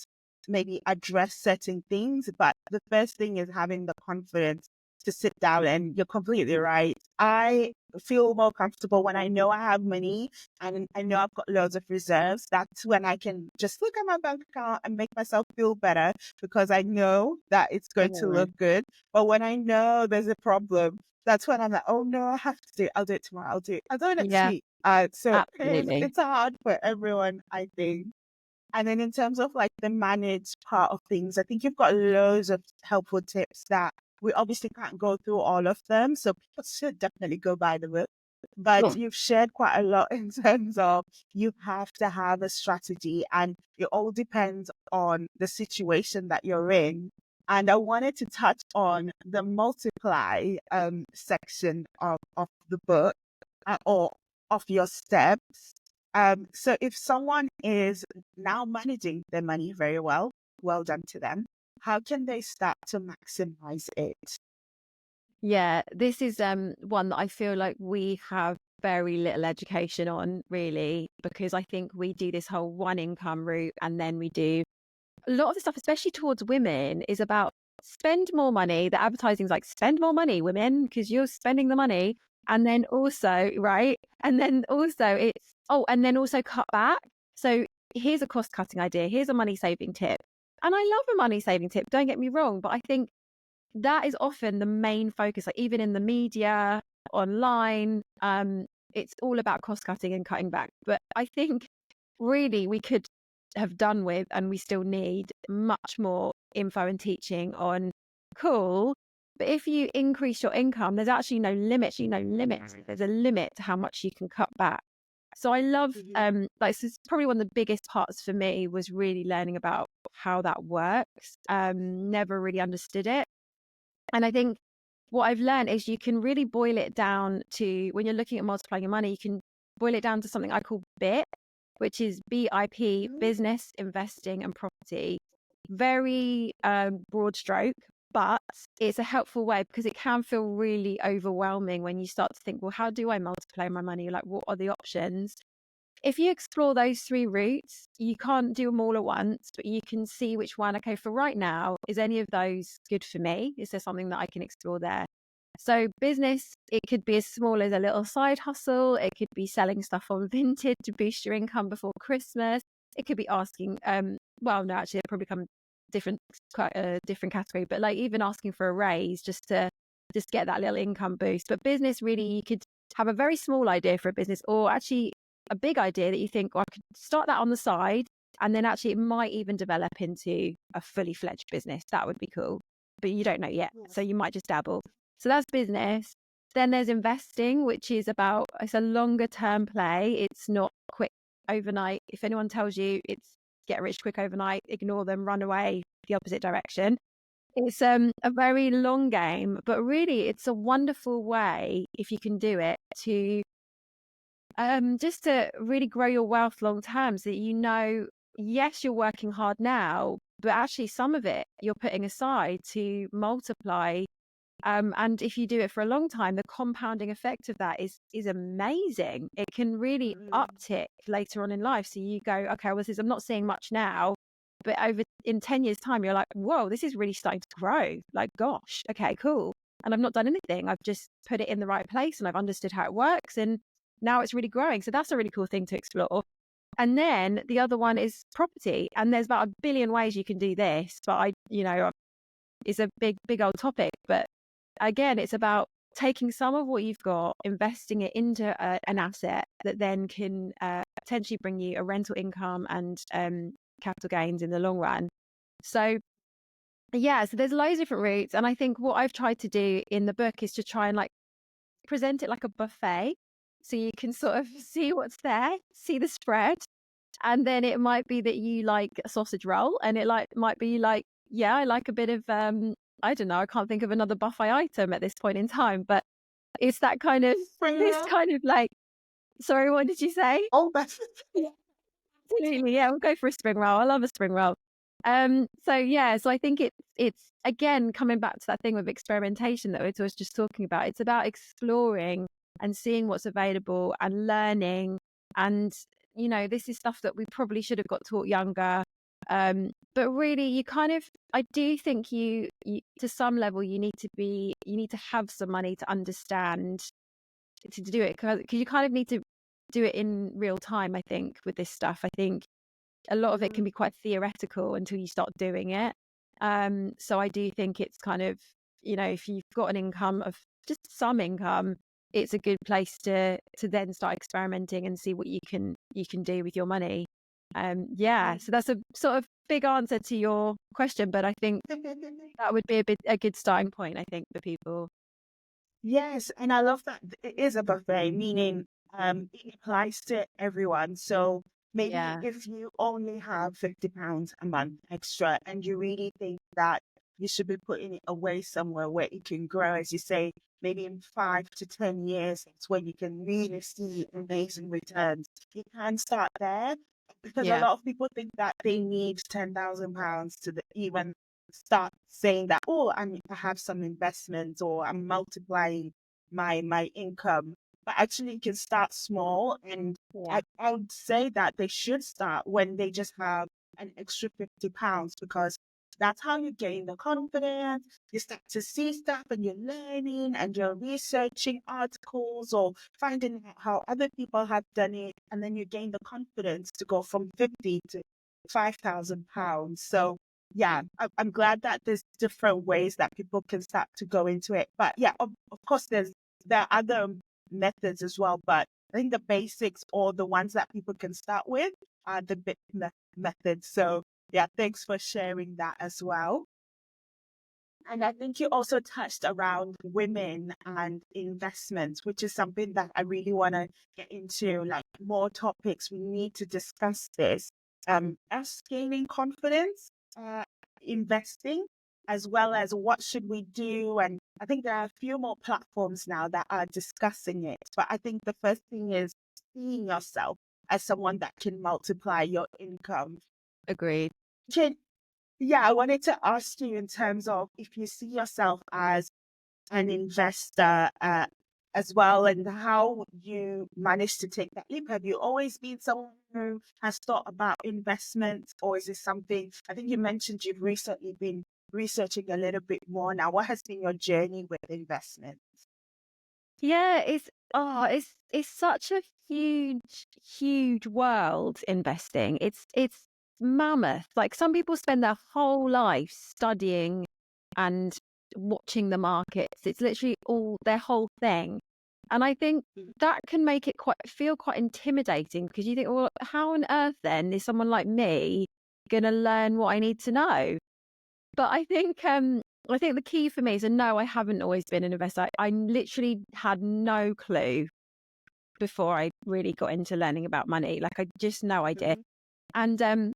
maybe address certain things. But the first thing is having the confidence to sit down, and you're completely right. I feel more comfortable when I know I have money and I know I've got loads of reserves. That's when I can just look at my bank account and make myself feel better, because I know that it's going to look good. But when I know there's a problem, that's when I'm like, oh no, I have to do it. I'll do it tomorrow. I'll do it next week. So Absolutely. it's hard for everyone, I think. And then in terms of like the managed part of things, I think you've got loads of helpful tips that we obviously can't go through all of them. So people should definitely go buy the book. But you've shared quite a lot in terms of you have to have a strategy, and it all depends on the situation that you're in. And I wanted to touch on the multiply section of the book, or of your steps. So if someone is now managing their money very well, well done to them. How can they start to maximize it? Yeah, this is one that I feel like we have very little education on, really, because I think we do this whole one income route, and then we do a lot of the stuff, especially towards women, is about spend more money. The advertising is like, spend more money, women, because you're spending the money. And then also, right? And then also it's, and then also cut back. So here's a cost cutting idea. Here's a money saving tip. And I love a money saving tip, don't get me wrong, but I think that is often the main focus, like even in the media, online, it's all about cost cutting and cutting back. But I think really we could have done with, and we still need much more info and teaching on, cool, but if you increase your income, there's actually no limit. There's a limit to how much you can cut back. So I love like, this is probably one of the biggest parts for me, was really learning about how that works. Never really understood it. And I think what I've learned is you can really boil it down to, when you're looking at multiplying your money, you can boil it down to something I call BIP, which is BIP, business, investing, and property. Very broad stroke, but it's a helpful way, because it can feel really overwhelming when you start to think, well, how do I multiply my money? Like, what are the options? If you explore those 3 routes, you can't do them all at once, but you can see which one, okay, for right now, is any of those good for me? Is there something that I can explore there? So business, it could be as small as a little side hustle. It could be selling stuff on Vinted to boost your income before Christmas. It could be asking, well, no, actually, it probably come quite a different category, but like even asking for a raise just to get that little income boost. But business, really, you could have a very small idea for a business, or actually a big idea that you think, well, I could start that on the side, and then actually it might even develop into a fully fledged business. That would be cool, but you don't know yet. So you might just dabble. So that's business. Then there's investing, which is it's a longer term play. It's not quick overnight. If anyone tells you it's get rich quick overnight, ignore them, run away the opposite direction. It's a very long game, but really it's a wonderful way, if you can do it, to just to really grow your wealth long term, so that yes, you're working hard now, but actually some of it you're putting aside to multiply. And if you do it for a long time, the compounding effect of that is amazing. It can really Mm, uptick later on in life. So you go, okay, well, I'm not seeing much now, but over in 10 years' time, you're like, whoa, this is really starting to grow. Like, gosh, okay, cool. And I've not done anything. I've just put it in the right place and I've understood how it works. And now it's really growing. So that's a really cool thing to explore. And then the other one is property. And there's about a billion ways you can do this. But it's a big old topic. But again, it's about taking some of what you've got, investing it into an asset that then can potentially bring you a rental income and capital gains in the long run. So yeah, so there's loads of different routes. And I think what I've tried to do in the book is to try and like present it like a buffet. So you can sort of see what's there, see the spread. And then it might be that you like a sausage roll, and it might be like, yeah, I like a bit of I don't know, I can't think of another buffet item at this point in time, but it's that kind of spring this roll. kind of like, sorry, what did you say? Oh, that's Absolutely, yeah, we'll go for a spring roll. I love a spring roll. So yeah, so I think it's again coming back to that thing with experimentation that we was just talking about. It's about exploring and seeing what's available and learning. And this is stuff that we probably should have got taught younger. But really, you kind of, I do think you to some level you need to have some money to understand to do it, because you kind of need to do it in real time. I think with this stuff, I think a lot of it can be quite theoretical until you start doing it. So I do think it's kind of, if you've got an income of just some income, it's a good place to then start experimenting and see what you can do with your money. Yeah, so that's a sort of big answer to your question, but I think that would be a good starting point, I think, for people. Yes, and I love that it is a buffet, meaning it applies to everyone. So maybe Yeah, if you only have £50 a month extra and you really think that you should be putting it away somewhere where it can grow, as you say, maybe in 5 to 10 years, it's when you can really see amazing returns. You can start there because a yeah, lot of people think that they need £10,000 to even start saying that, oh, I have some investments or I'm multiplying my income. But actually, you can start small. And yeah, I would say that they should start when they just have an extra £50 because that's how you gain the confidence. You start to see stuff and you're learning and you're researching articles or finding out how other people have done it. And then you gain the confidence to go from 50 to £5,000. So yeah, I'm glad that there's different ways that people can start to go into it. But yeah, of course, there are other methods as well. But I think the basics or the ones that people can start with are the methods. So yeah, thanks for sharing that as well. And I think you also touched around women and investments, which is something that I really want to get into, like more topics. We need to discuss this. Us gaining confidence, investing, as well as what should we do. And I think there are a few more platforms now that are discussing it. But I think the first thing is seeing yourself as someone that can multiply your income. agreed. Can Yeah, I wanted to ask you in terms of if you see yourself as an investor as well and how you managed to take that leap. Have you always been someone who has thought about investments, or is this something, I think you mentioned you've recently been researching a little bit more now. What has been your journey with investment? Yeah, it's such a huge world, investing. It's mammoth. Like, some people spend their whole life studying and watching the markets. It's literally all their whole thing. And I think that can make it feel quite intimidating, because you think, well, how on earth then is someone like me going to learn what I need to know? But I think the key for me is, and no, I haven't always been an investor. I literally had no clue before I really got into learning about money. Like, I just no idea. Mhm. And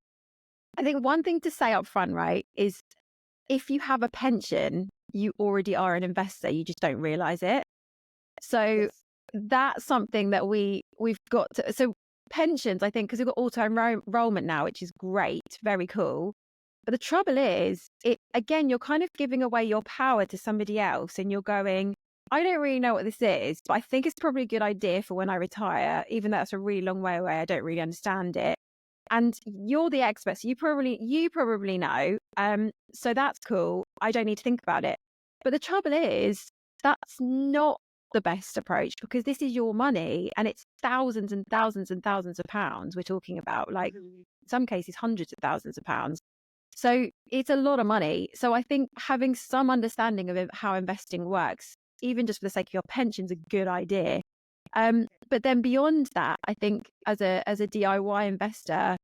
I think one thing to say up front, right, is if you have a pension, you already are an investor. You just don't realize it. So Yes. that's something that we've got to. So pensions, I think, because we've got auto enrollment now, which is great, very cool. But the trouble is, again, you're kind of giving away your power to somebody else, and you're going, I don't really know what this is, but I think it's probably a good idea for when I retire, even though that's a really long way away. I don't really understand it. And you're the expert, so you probably know. So that's cool. I don't need to think about it. But the trouble is, that's not the best approach, because this is your money and it's thousands and thousands and thousands of pounds we're talking about, like in some cases hundreds of thousands of pounds. So it's a lot of money. So I think having some understanding of how investing works, even just for the sake of your pension, is a good idea. But then beyond that, I think as a DIY investor,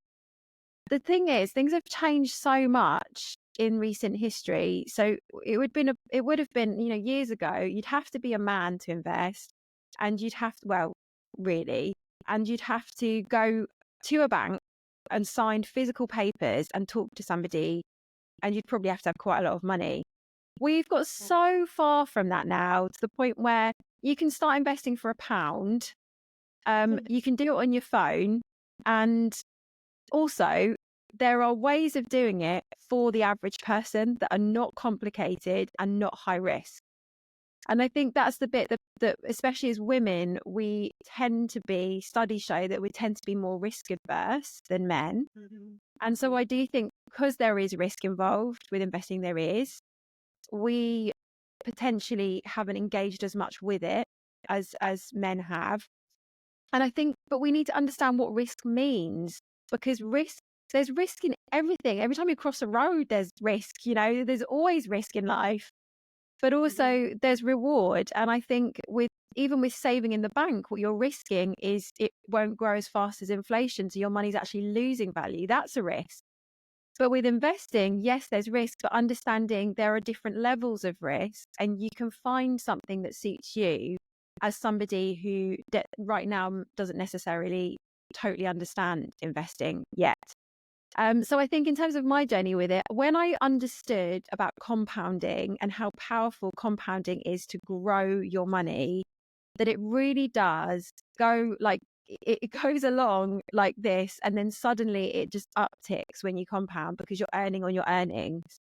the thing is, things have changed so much in recent history. So it would have been, years ago, you'd have to be a man to invest, and you'd have to, well, really, and you'd have to go to a bank and sign physical papers and talk to somebody, and you'd probably have to have quite a lot of money. We've got so far from that now, to the point where you can start investing for £1. You can do it on your phone, and also there are ways of doing it for the average person that are not complicated and not high risk. And I think that's the bit that especially as women, we tend to be, studies show that we tend to be more risk adverse than men. And so I do think, because there is risk involved with investing, we potentially haven't engaged as much with it as men have. And I think, but we need to understand what risk means, because there's risk in everything. Every time you cross a road, there's risk, there's always risk in life, but also there's reward. And I think even with saving in the bank, what you're risking is it won't grow as fast as inflation. So your money's actually losing value. That's a risk. But with investing, yes, there's risk, but understanding there are different levels of risk, and you can find something that suits you as somebody who right now doesn't necessarily totally understand investing yet. So I think in terms of my journey with it, when I understood about compounding and how powerful compounding is to grow your money, that it really does go like, it goes along like this, and then suddenly it just upticks when you compound, because you're earning on your earnings.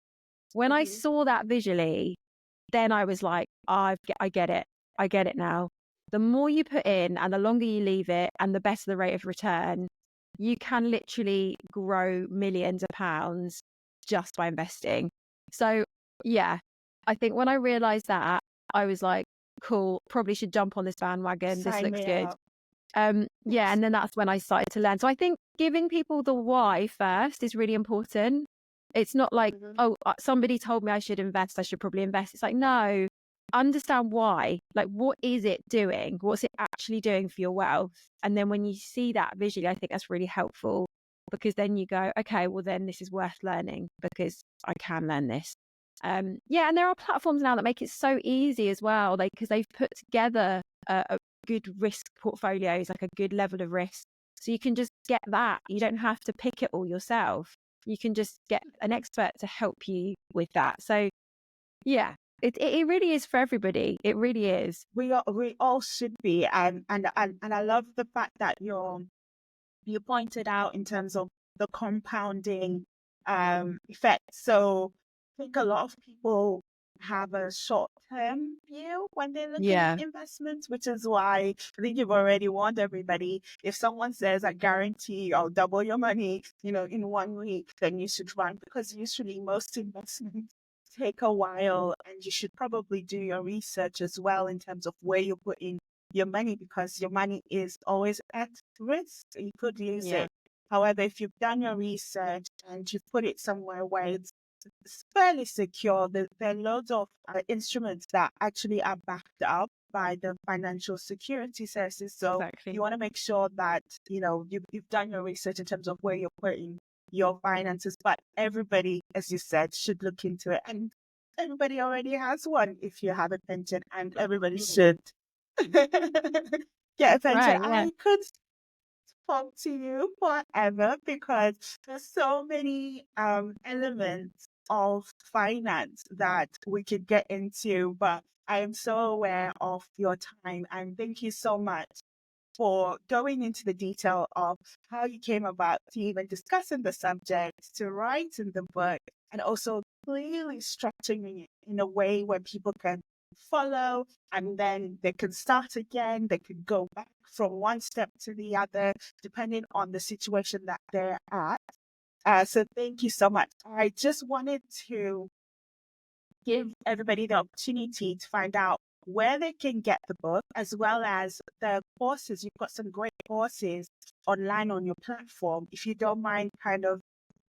When I saw that visually, then I was like, I get it. I get it now. The more you put in and the longer you leave it, and the better the rate of return, you can literally grow millions of pounds just by investing. So yeah, I think when I realized that, I was like, cool, probably should jump on this bandwagon. This looks good. Yeah, and then that's when I started to learn. So I think giving people the why first is really important. It's not like, somebody told me I should invest, I should probably invest. It's like, no, understand why. Like, what is it doing? What's it actually doing for your wealth? And then when you see that visually, I think that's really helpful, because then you go, okay, well then this is worth learning, because I can learn this. Yeah, and there are platforms now that make it so easy as well, because they've put together a good risk portfolios, like a good level of risk. So you can just get that. You don't have to pick it all yourself. You can just get an expert to help you with that. So yeah, it really is for everybody. It really is. We all should be, and I love the fact that you pointed out in terms of the compounding effect. So I think a lot of people have a short-term view when they're looking at investments, which is why I think you've already warned everybody. If someone says, I guarantee I'll double your money, in 1 week, then you should run, because usually most investments take a while, and you should probably do your research as well in terms of where you put in your money, because your money is always at risk. You could lose it. However, if you've done your research and you've put it somewhere where it's fairly secure, there are loads of instruments that actually are backed up by the financial security services. So you want to make sure that you've done your research in terms of where you're putting your finances. But everybody, as you said, should look into it, and everybody already has one if you have a pension, and everybody should get a pension. I could talk to you forever, because there's so many elements of finance that we could get into, but I am so aware of your time, and thank you so much for going into the detail of how you came about to even discussing the subject, to writing the book, and also clearly structuring it in a way where people can follow and then they can start again. They can go back from one step to the other, depending on the situation that they're at. So thank you so much. I just wanted to give everybody the opportunity to find out where they can get the book, as well as the courses. You've got some great courses online on your platform. If you don't mind kind of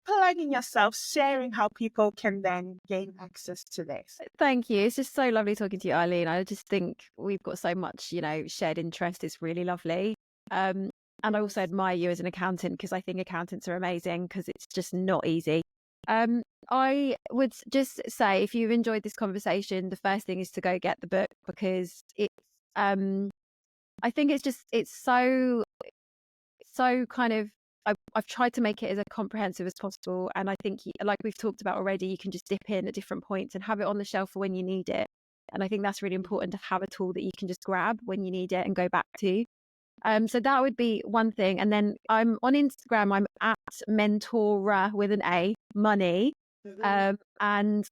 plugging yourself, sharing how people can then gain access to this. Thank you. It's just so lovely talking to you, Eileen. I just think we've got so much, shared interest. It's really lovely. And I also admire you as an accountant, because I think accountants are amazing, because it's just not easy. I would just say, if you've enjoyed this conversation, the first thing is to go get the book, because I think it's so kind of, I've tried to make it as comprehensive as possible. And I think, like we've talked about already, you can just dip in at different points and have it on the shelf for when you need it. And I think that's really important, to have a tool that you can just grab when you need it and go back to. So that would be one thing. And then I'm on Instagram, I'm at Mentora with an A, Money. And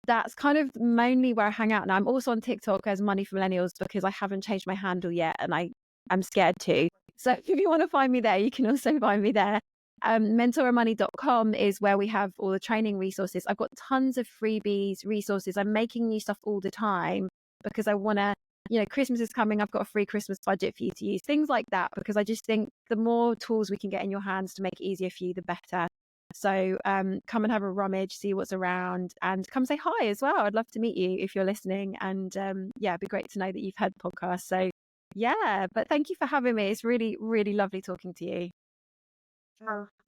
that's kind of mainly where I hang out. Now, I'm also on TikTok as Money for Millennials, because I haven't changed my handle yet and I'm scared to. So if you want to find me there, you can also find me there. MentoraMoney.com is where we have all the training resources. I've got tons of freebies, resources. I'm making new stuff all the time, because I want to, Christmas is coming. I've got a free Christmas budget for you to use, things like that, because I just think the more tools we can get in your hands to make it easier for you, the better. So come and have a rummage, see what's around, and come say hi as well. I'd love to meet you if you're listening. And it'd be great to know that you've heard the podcast. So yeah, but thank you for having me. It's really, really lovely talking to you.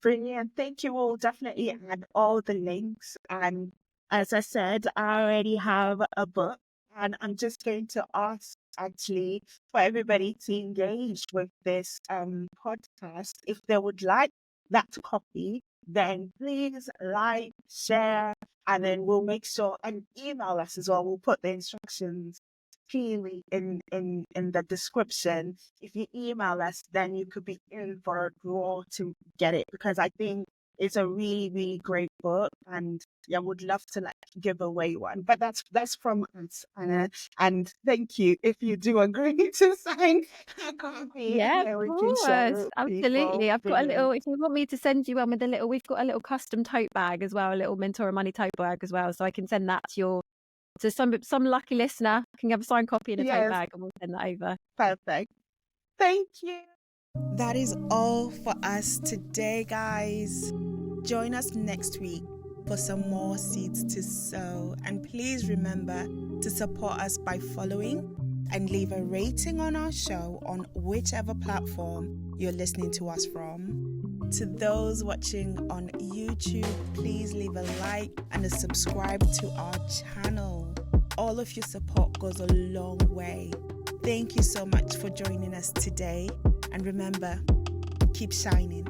Brilliant. Thank you all. Definitely add all the links. And as I said, I already have a book, and I'm just going to ask actually for everybody to engage with this podcast. If they would like that copy, then please like, share, and then we'll make sure and email us as well. We'll put the instructions clearly in the description. If you email us, then you could be in for a draw to get it, because I think it's a really, really great book, and I would love to give away one. But that's from us, Anna. And thank you if you do agree to sign a copy, Yeah, and then of we can share it course. with Absolutely. people. I've got a Brilliant. little, if you want me to send you one with we've got a little custom tote bag as well, a little Mentora Money tote bag as well. So I can send that to some lucky listener, can have a signed copy in a tote Yes, bag, and we'll send that over. perfect. Thank you. That is all for us today, guys. Join us next week for some more seeds to sow. And please remember to support us by following and leave a rating on our show on whichever platform you're listening to us from. To those watching on YouTube, please leave a like and a subscribe to our channel. All of your support goes a long way. Thank you so much for joining us today. And remember, keep shining.